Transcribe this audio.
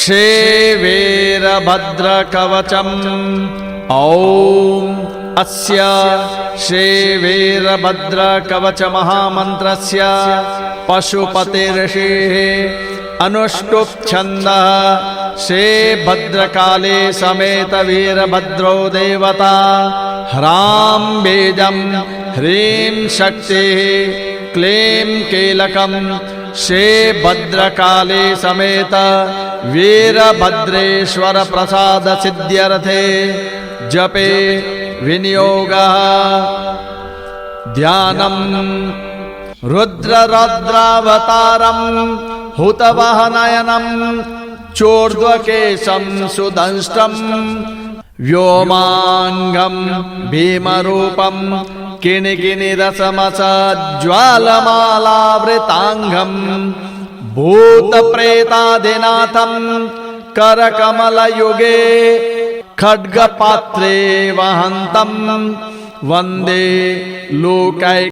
श्रीवीरभद्रकवचम् ॐ अस्य श्रीवीरभद्रकवचमहामन्त्रस्य पशुपतिर्षिः अनुष्टुप् छन्दः श्रीभद्रकाली समेत वीरभद्रो देवता ह्रां बीजं ह्रीं शक्तिः क्लीं कीलकं श्रीभद्रकाली समेत वीरभद्रेश्वर प्रसाद सिद्ध्यर्थे जपे विनियोगः ध्यानं रुद्ररौद्रावतारं हुतवाहनयनं चोर्ध्वकेशं सुदंष्टं व्योमांगं भीमरूपं किणिकिणिरसमसज्ज्वालमालावृतांगं भूतप्रेतादिनाथं करकमलयुगे खड्गपात्रे वहन्तं वन्दे लोकै